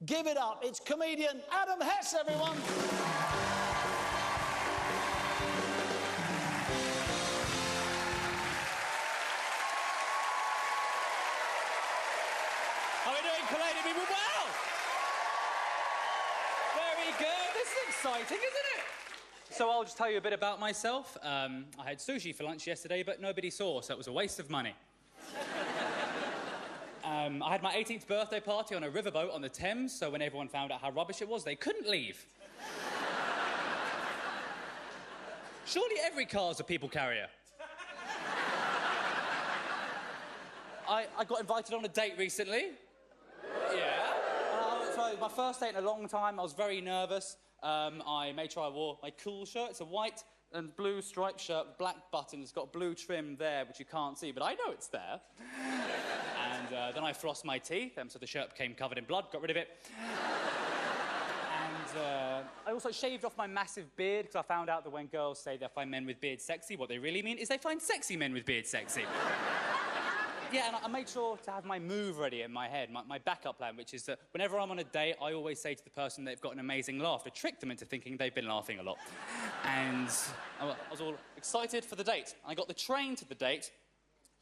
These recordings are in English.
Give it up. It's comedian Adam Hess, everyone. How are we doing, Collider people? Well! Very good. This is exciting, isn't it? So I'll just tell you a bit about myself. I had sushi for lunch yesterday, but nobody saw, so it was a waste of money. I had my 18th birthday party on a riverboat on the Thames, so when everyone found out how rubbish it was, they couldn't leave. Surely every car's a people carrier. I got invited on a date recently. Yeah. So my first date in a long time. I was very nervous. I made sure I wore my cool shirt. It's a white and blue striped shirt with black buttons. It's got blue trim there, which you can't see, but I know it's there. And then I flossed my teeth, so the shirt became covered in blood, got rid of it. And I also shaved off my massive beard, because I found out that when girls say they find men with beards sexy, what they really mean is they find sexy men with beards sexy. Yeah, and I made sure to have my move ready in my head, my backup plan, which is that whenever I'm on a date, I always say to the person they've got an amazing laugh to trick them into thinking they've been laughing a lot. And I was all excited for the date. I got the train to the date,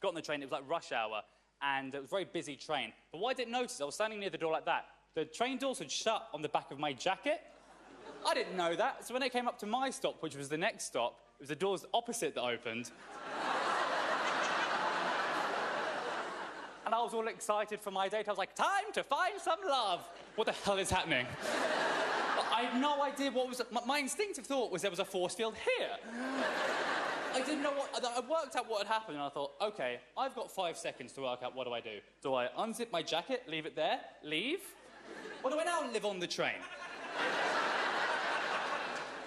got on the train, it was like rush hour, and it was a very busy train. But what I didn't notice, I was standing near the door like that. The train doors had shut on the back of my jacket. I didn't know that, so when it came up to my stop, which was the next stop, it was the doors opposite that opened. And I was all excited for my date. I was like, time to find some love. What the hell is happening? I had no idea what was... My instinctive thought was there was a force field here. I didn't know what... I worked out what had happened, and I thought, OK, I've got 5 seconds to work out what do I do. Do I unzip my jacket, leave it there, leave? Or do I now live on the train?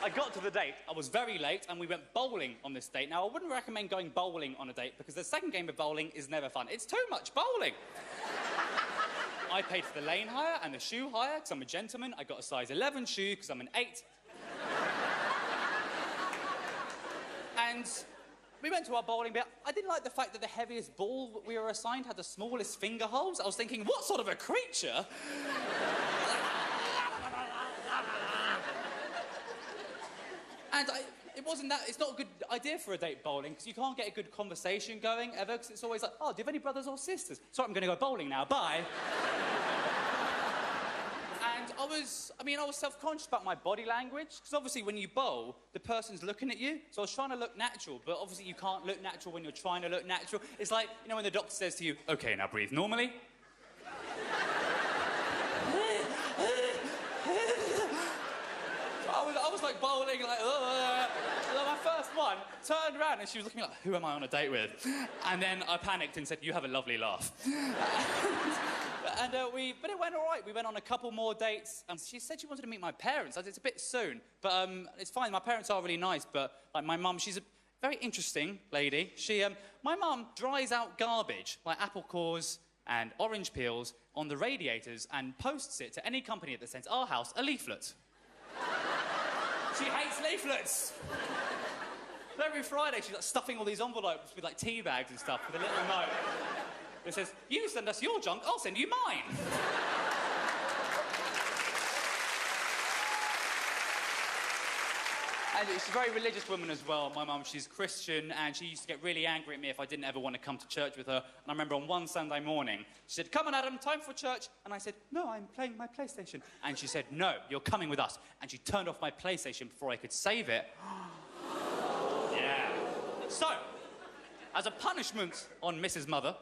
I got to the date, I was very late, and we went bowling on this date. Now, I wouldn't recommend going bowling on a date, because the second game of bowling is never fun. It's too much bowling. I paid for the lane hire and the shoe hire, because I'm a gentleman. I got a size 11 shoe, because I'm an 8. And we went to our bowling bit. I didn't like the fact that the heaviest ball that we were assigned had the smallest finger holes. I was thinking, what sort of a creature? And it's not a good idea for a date bowling, because you can't get a good conversation going ever, because it's always like, oh, do you have any brothers or sisters? Sorry, I'm going to go bowling now, bye. And I was self-conscious about my body language, because obviously when you bowl, the person's looking at you, so I was trying to look natural, but obviously you can't look natural when you're trying to look natural. It's like, you know, when the doctor says to you, OK, now breathe normally. I was like bowling, like, my first one, turned around and she was looking like, who am I on a date with? And then I panicked and said, you have a lovely laugh. But it went all right. We went on a couple more dates, and she said she wanted to meet my parents. I said, it's a bit soon, but it's fine. My parents are really nice, but like my mum, she's a very interesting lady. My mum dries out garbage, like apple cores and orange peels, on the radiators and posts it to any company that sends our house a leaflet. She hates leaflets. So every Friday, she's like stuffing all these envelopes with like tea bags and stuff with a little note. It says, you send us your junk, I'll send you mine. And she's a very religious woman as well, my mum. She's Christian, and she used to get really angry at me if I didn't ever want to come to church with her. And I remember on one Sunday morning, she said, come on, Adam, time for church. And I said, no, I'm playing my PlayStation. And she said, no, you're coming with us. And she turned off my PlayStation before I could save it. Yeah. So, as a punishment on Mrs. Mother,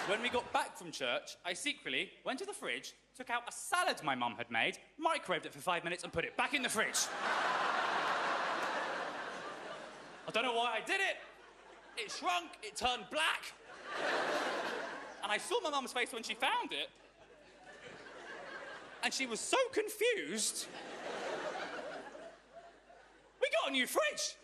when we got back from church, I secretly went to the fridge, took out a salad my mum had made, microwaved it for 5 minutes and put it back in the fridge. I don't know why I did it. It shrunk, it turned black. And I saw my mum's face when she found it. And she was so confused. We got a new fridge.